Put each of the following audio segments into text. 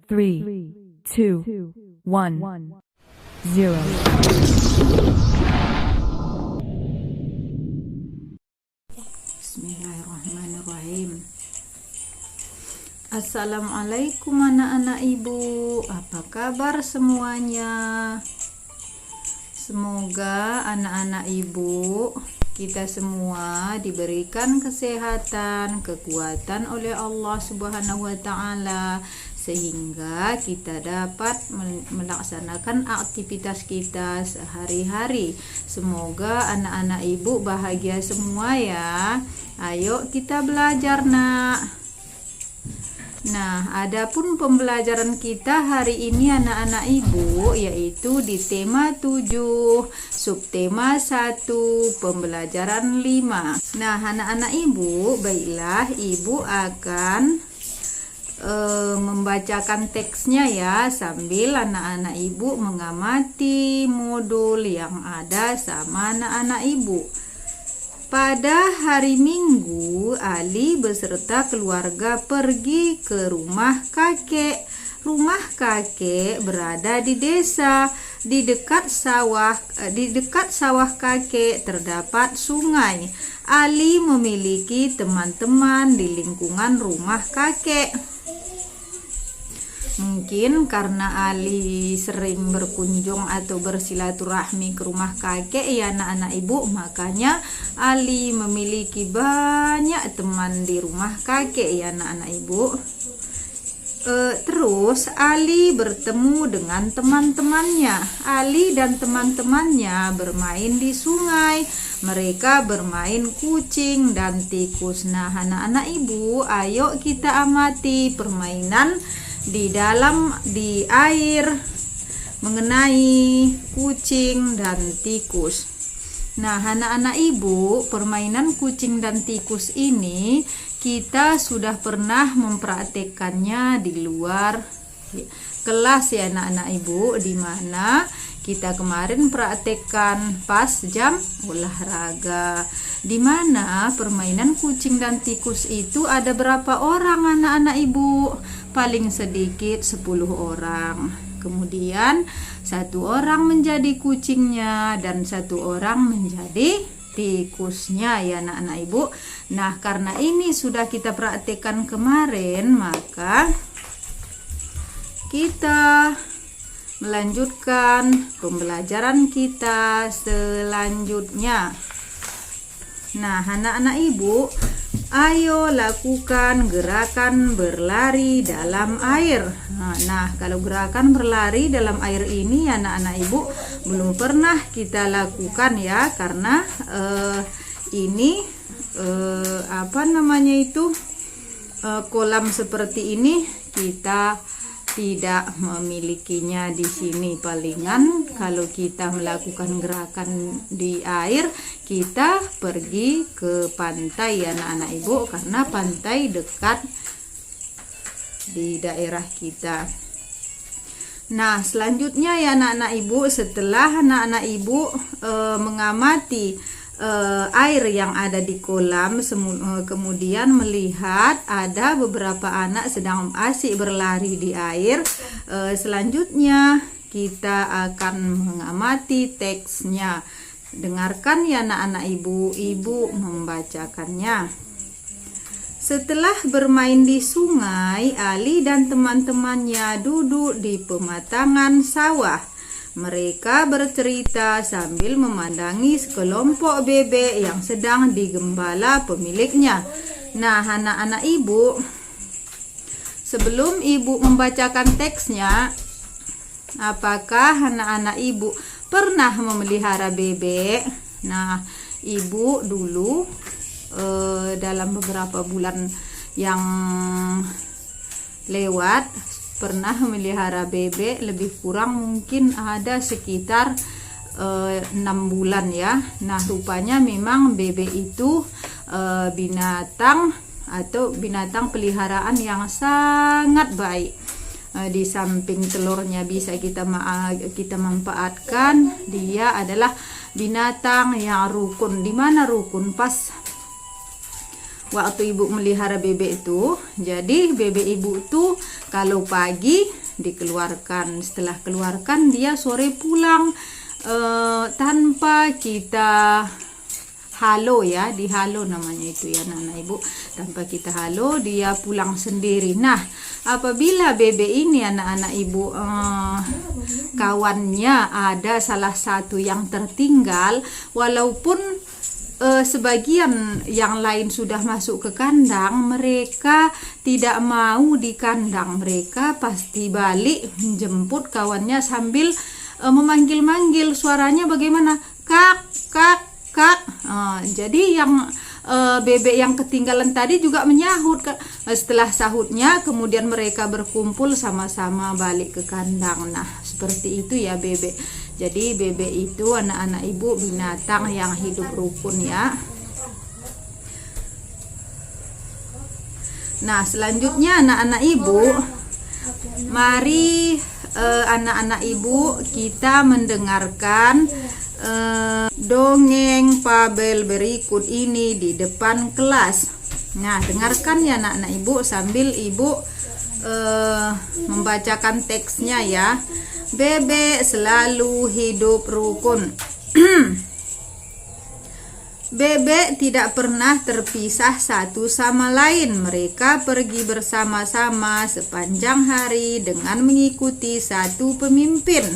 3, 2, 1, 0. Bismillahirrahmanirrahim. Assalamualaikum anak-anak ibu, apa kabar semuanya? Semoga anak-anak ibu kita semua diberikan kesehatan, kekuatan oleh Allah Subhanahu wa Ta'ala, sehingga kita dapat melaksanakan aktivitas kita sehari-hari. Semoga anak-anak ibu bahagia semua ya. Ayo kita belajar, nak. Nah, adapun pembelajaran kita hari ini anak-anak ibu yaitu di tema 7, subtema 1, pembelajaran 5. Nah, anak-anak ibu, baiklah ibu akan membacakan teksnya ya, sambil anak-anak ibu mengamati modul yang ada sama anak-anak ibu. Pada hari Minggu, Ali beserta keluarga pergi ke rumah kakek. Rumah kakek berada di desa. Di dekat sawah kakek terdapat sungai. Ali memiliki teman-teman di lingkungan rumah kakek. Mungkin karena Ali sering berkunjung atau bersilaturahmi ke rumah kakek ya anak-anak ibu, makanya Ali memiliki banyak teman di rumah kakek ya anak-anak ibu. Terus Ali bertemu dengan teman-temannya. Ali dan teman-temannya bermain di sungai. Mereka bermain kucing dan tikus. Nah, anak-anak ibu, ayo kita amati permainan di air mengenai kucing dan tikus. Nah, anak-anak ibu, permainan kucing dan tikus ini kita sudah pernah mempraktekannya di luar kelas ya anak-anak ibu, di mana kita kemarin praktekkan pas jam olahraga, di mana permainan kucing dan tikus itu ada berapa orang anak-anak ibu? Paling sedikit 10 orang. Kemudian 1 orang menjadi kucingnya dan 1 orang menjadi tikusnya ya anak-anak ibu. Nah, karena ini sudah kita praktekkan kemarin, maka kita melanjutkan pembelajaran kita selanjutnya. Nah, anak-anak ibu, ayo lakukan gerakan berlari dalam air. Nah, kalau gerakan berlari dalam air ini anak-anak ibu belum pernah kita lakukan ya, karena ini kolam seperti ini kita tidak memilikinya di sini. Palingan kalau kita melakukan gerakan di air, kita pergi ke pantai ya anak-anak ibu, karena pantai dekat di daerah kita. Nah, selanjutnya ya anak-anak ibu, setelah anak-anak ibu mengamati air yang ada di kolam, kemudian melihat ada beberapa anak sedang asik berlari di air, selanjutnya kita akan mengamati teksnya. Dengarkan ya anak-anak ibu, ibu membacakannya. Setelah bermain di sungai, Ali dan teman-temannya duduk di pematangan sawah. Mereka bercerita sambil memandangi sekelompok bebek yang sedang digembala pemiliknya. Nah, anak-anak ibu, sebelum ibu membacakan teksnya, apakah anak-anak ibu pernah memelihara bebek? Nah, ibu dulu dalam beberapa bulan yang lewat pernah memelihara bebek, lebih kurang mungkin ada sekitar 6 bulan ya. Nah, rupanya memang bebek itu binatang peliharaan yang sangat baik. Di samping telurnya bisa kita manfaatkan, dia adalah binatang yang rukun. Di mana rukun? Pas waktu ibu melihara bebek itu. Jadi bebek ibu tuh kalau pagi dikeluarkan, setelah keluarkan dia sore pulang tanpa kita halo ya, di halo namanya itu ya anak-anak ibu, tanpa kita halo dia pulang sendiri. Nah, apabila bebek ini anak-anak ibu kawannya ada salah satu yang tertinggal, walaupun sebagian yang lain sudah masuk ke kandang, mereka tidak mau di kandang, mereka pasti balik menjemput kawannya sambil memanggil-manggil. Suaranya bagaimana? Kak, kak, kak. Jadi yang bebek yang ketinggalan tadi juga menyahut. Setelah sahutnya kemudian mereka berkumpul sama-sama balik ke kandang. Nah, seperti itu ya bebek. Jadi bebek itu anak-anak ibu binatang yang hidup rukun ya. Nah, selanjutnya anak-anak ibu, mari anak-anak ibu kita mendengarkan dongeng fabel berikut ini di depan kelas. Nah, dengarkan ya anak-anak ibu sambil ibu membacakan teksnya ya. Bebek selalu hidup rukun. Bebek tidak pernah terpisah satu sama lain. Mereka pergi bersama-sama sepanjang hari dengan mengikuti satu pemimpin.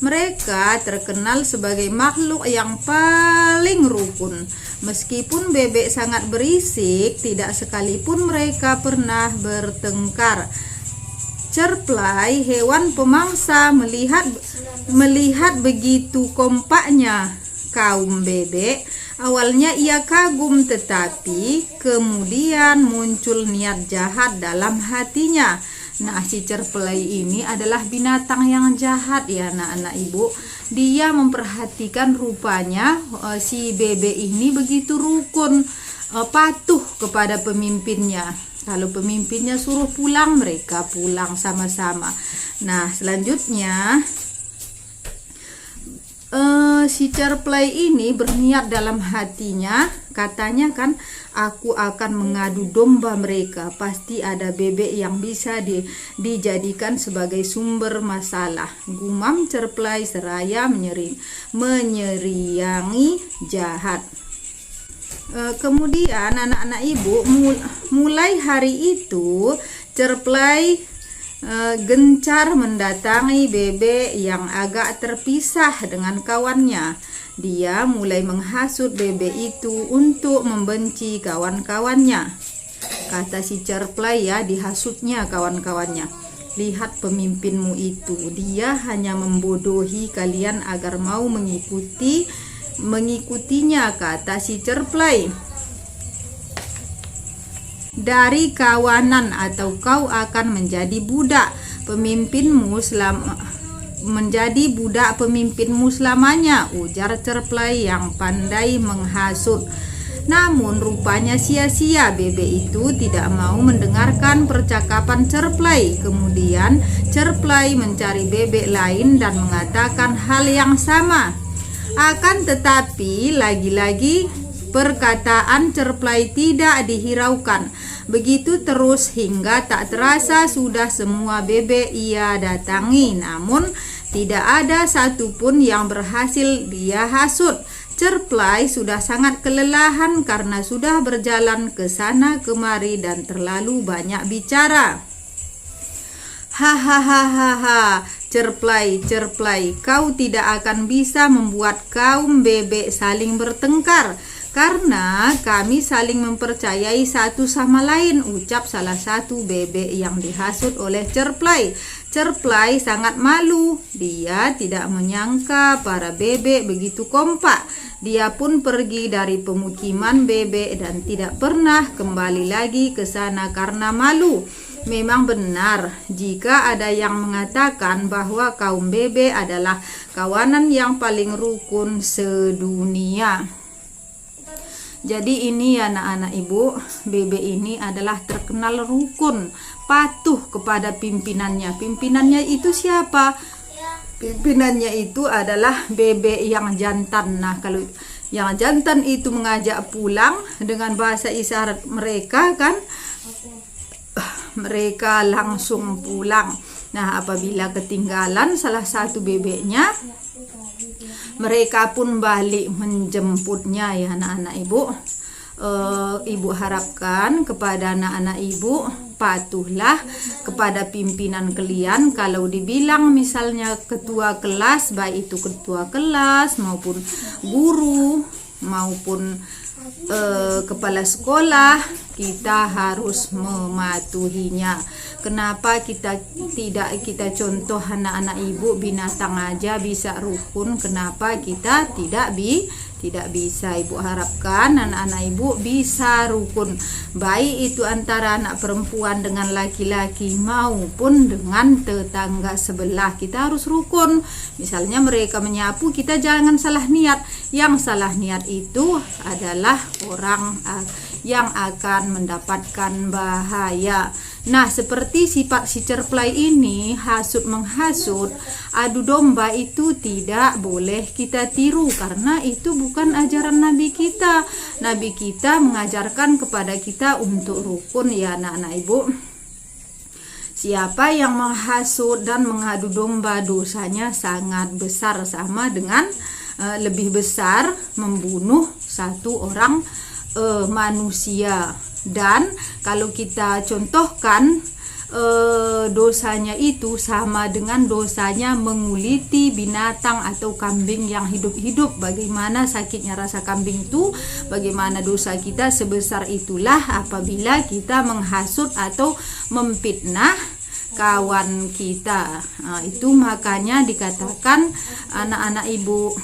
Mereka terkenal sebagai makhluk yang paling rukun. Meskipun bebek sangat berisik, tidak sekalipun mereka pernah bertengkar. Cerplay, hewan pemangsa, melihat begitu kompaknya kaum bebek. Awalnya ia kagum, tetapi kemudian muncul niat jahat dalam hatinya. Nah, si Cerplay ini adalah binatang yang jahat ya anak-anak ibu. Dia memperhatikan rupanya si bebek ini begitu rukun, patuh kepada pemimpinnya. Kalau pemimpinnya suruh pulang, mereka pulang sama-sama. Nah, selanjutnya si Cerplay ini berniat dalam hatinya, katanya kan, aku akan mengadu domba mereka. Pasti ada bebek yang bisa dijadikan sebagai sumber masalah. Gumam Cerplay seraya menyeriangi jahat. Kemudian anak-anak ibu, mulai hari itu Cerplay gencar mendatangi bebek yang agak terpisah dengan kawannya. Dia mulai menghasut bebek itu untuk membenci kawan-kawannya. Kata si Cerplay ya, dihasutnya kawan-kawannya. Lihat pemimpinmu itu, dia hanya membodohi kalian agar mau mengikutinya, kata si Cerplay. Dari kawanan atau kau akan menjadi budak pemimpinmu selamanya, ujar Cerplay yang pandai menghasut. Namun rupanya sia-sia, bebek itu tidak mau mendengarkan percakapan Cerplay. Kemudian Cerplay mencari bebek lain dan mengatakan hal yang sama. Akan tetapi lagi-lagi perkataan Cerplay tidak dihiraukan. Begitu terus hingga tak terasa sudah semua bebek ia datangi. Namun tidak ada satupun yang berhasil dia hasut. Cerplay sudah sangat kelelahan karena sudah berjalan ke sana kemari dan terlalu banyak bicara. Hahaha, Cerplay, kau tidak akan bisa membuat kaum bebek saling bertengkar, karena kami saling mempercayai satu sama lain, ucap salah satu bebek yang dihasut oleh Cerplay. Cerplay sangat malu. Dia tidak menyangka para bebek begitu kompak. Dia pun pergi dari pemukiman bebek dan tidak pernah kembali lagi ke sana karena malu. Memang benar jika ada yang mengatakan bahwa kaum bebek adalah kawanan yang paling rukun sedunia. Jadi ini ya anak-anak ibu, bebek ini adalah terkenal rukun, patuh kepada pimpinannya. Pimpinannya itu siapa? Pimpinannya itu adalah bebek yang jantan. Nah, kalau Yang jantan itu mengajak pulang dengan bahasa isyarat mereka kan, mereka langsung pulang. Nah, apabila ketinggalan salah satu bebeknya, mereka pun balik menjemputnya ya anak-anak ibu. Ibu harapkan kepada anak-anak ibu, patuhlah kepada pimpinan kalian. Kalau dibilang misalnya ketua kelas, baik itu ketua kelas maupun guru maupun kepala sekolah, kita harus mematuhinya. Kenapa kita contoh anak-anak ibu, binatang aja bisa rukun, kenapa kita tidak bisa? Ibu harapkan anak-anak ibu bisa rukun, baik itu antara anak perempuan dengan laki-laki maupun dengan tetangga sebelah. Kita harus rukun. Misalnya mereka menyapu, kita jangan salah niat. Yang salah niat itu adalah orang yang akan mendapatkan bahaya. Nah, seperti sifat si cerplay ini, hasut menghasut, adu domba, itu tidak boleh kita tiru karena itu bukan ajaran Nabi kita. Nabi kita mengajarkan kepada kita untuk rukun ya anak-anak ibu. Siapa yang menghasut dan mengadu domba, dosanya sangat besar, sama dengan lebih besar membunuh satu orang manusia. Dan kalau kita contohkan, dosanya itu sama dengan dosanya menguliti binatang atau kambing yang hidup-hidup. Bagaimana sakitnya rasa kambing itu, bagaimana dosa kita sebesar itulah apabila kita menghasut atau memfitnah kawan kita. Itu makanya dikatakan anak-anak ibu,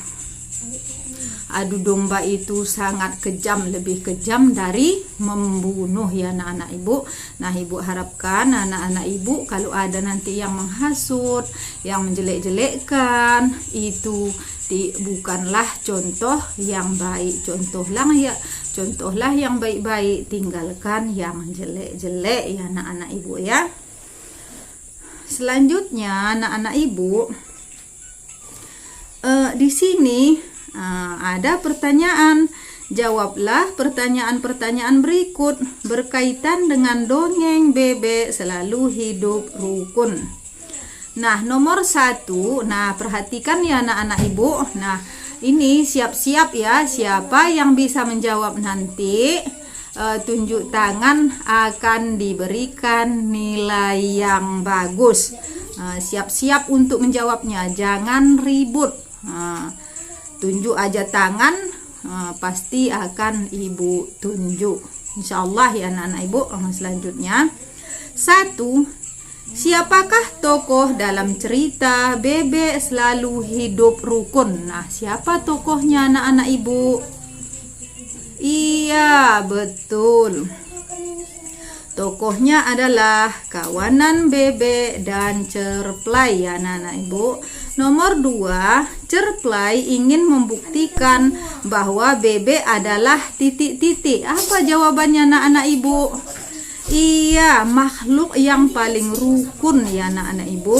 adu domba itu sangat kejam, lebih kejam dari membunuh ya anak-anak ibu. Nah, ibu harapkan anak-anak ibu kalau ada nanti yang menghasut, yang menjelek-jelekkan, itu bukanlah contoh yang baik. Contohlah yang baik-baik, tinggalkan yang jelek-jelek ya anak-anak ibu ya. Selanjutnya anak-anak ibu, di sini ada pertanyaan. Jawablah pertanyaan-pertanyaan berikut berkaitan dengan dongeng bebek selalu hidup rukun. Nah, nomor 1, nah perhatikan ya anak-anak ibu. Nah, ini siap-siap ya, siapa yang bisa menjawab nanti tunjuk tangan akan diberikan nilai yang bagus. Siap-siap untuk menjawabnya, jangan ribut. Tunjuk aja tangan, pasti akan ibu tunjuk, insyaallah ya anak-anak ibu. Selanjutnya 1, siapakah tokoh dalam cerita bebek selalu hidup rukun? Nah, siapa tokohnya anak-anak ibu? Iya, betul, tokohnya adalah kawanan bebek dan cerplay ya anak-anak ibu. Nomor 2, cerplay ingin membuktikan bahwa bebek adalah titik-titik. Apa jawabannya anak-anak ibu? Iya, makhluk yang paling rukun ya anak-anak ibu.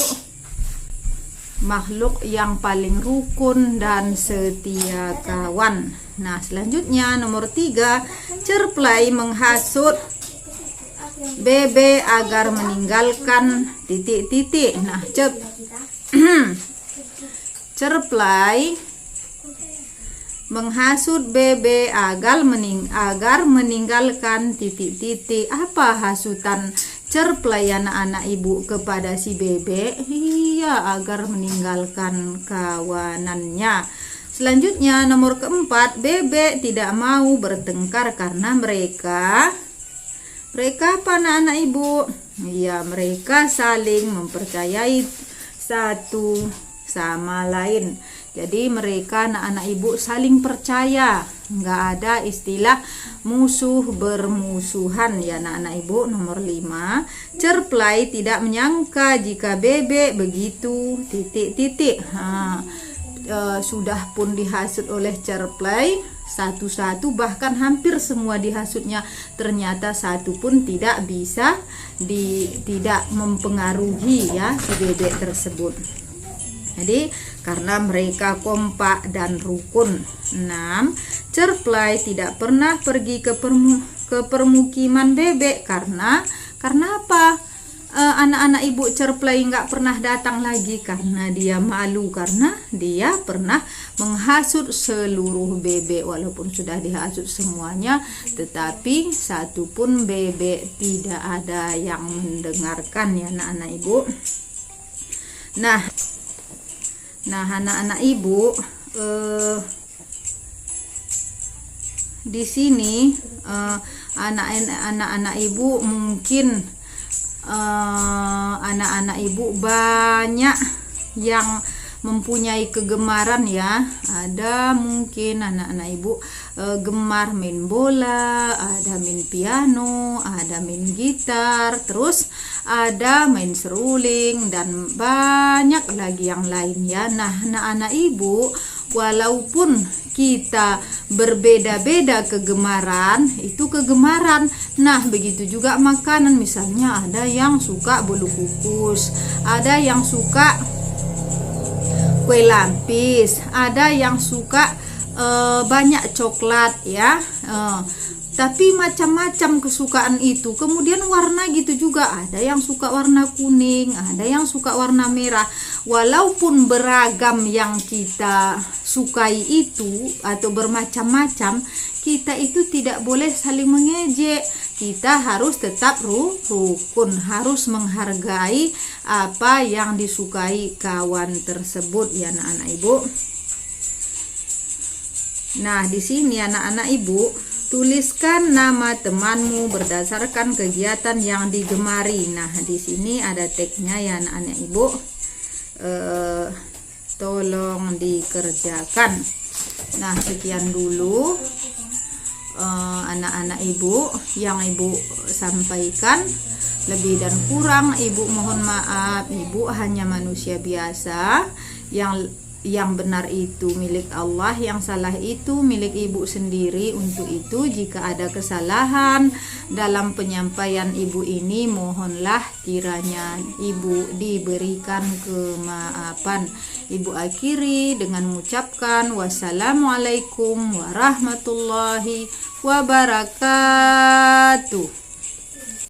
Makhluk yang paling rukun dan setia kawan. Nah, selanjutnya nomor 3, cerplay menghasut bebek agar meninggalkan titik-titik. Nah, cerplay menghasut bebek agar meninggalkan titik-titik. Apa hasutan cerplay anak-anak ibu kepada si bebek? Iya, agar meninggalkan kawanannya. Selanjutnya nomor 4, bebek tidak mau bertengkar karena mereka apa anak-anak ibu? Iya, mereka saling mempercayai satu sama lain. Jadi mereka anak-anak ibu saling percaya, nggak ada istilah musuh bermusuhan ya anak-anak ibu. Nomor 5, cerplay tidak menyangka jika bebek begitu titik-titik. Sudah pun dihasut oleh cerplay satu-satu, bahkan hampir semua dihasutnya, ternyata satu pun tidak tidak mempengaruhi ya si bebek tersebut. Jadi karena mereka kompak dan rukun. 6. Cerplay tidak pernah pergi ke permukiman bebek karena apa? Anak-anak ibu Cerplay nggak pernah datang lagi karena dia malu, karena dia pernah menghasut seluruh bebek. Walaupun sudah dihasut semuanya, tetapi satu pun bebek tidak ada yang mendengarkan ya anak-anak ibu. Nah anak-anak ibu, di sini anak-anak ibu mungkin anak-anak ibu banyak yang mempunyai kegemaran ya. Ada mungkin anak-anak ibu gemar main bola, ada main piano, ada main gitar, terus ada main seruling dan banyak lagi yang lain ya. Nah anak-anak ibu, walaupun kita berbeda-beda kegemaran, itu kegemaran. Nah begitu juga makanan, misalnya ada yang suka bolu kukus, ada yang suka kue lapis, ada yang suka banyak coklat ya. Tapi macam-macam kesukaan itu. Kemudian warna gitu juga, ada yang suka warna kuning, ada yang suka warna merah. Walaupun beragam yang kita sukai itu atau bermacam-macam, kita itu tidak boleh saling mengejek. Kita harus tetap rukun, harus menghargai apa yang disukai kawan tersebut ya anak-anak ibu. Nah di sini anak-anak ibu, tuliskan nama temanmu berdasarkan kegiatan yang digemari. Nah di sini ada tagnya ya anak-anak ibu, tolong dikerjakan. Nah sekian dulu anak-anak ibu yang ibu sampaikan. Lebih dan kurang ibu mohon maaf. Ibu hanya manusia biasa. Yang benar itu milik Allah, yang salah itu milik ibu sendiri. Untuk itu jika ada kesalahan dalam penyampaian ibu ini, mohonlah kiranya ibu diberikan kemaafan. Ibu akhiri dengan mengucapkan wassalamualaikum warahmatullahi wabarakatuh.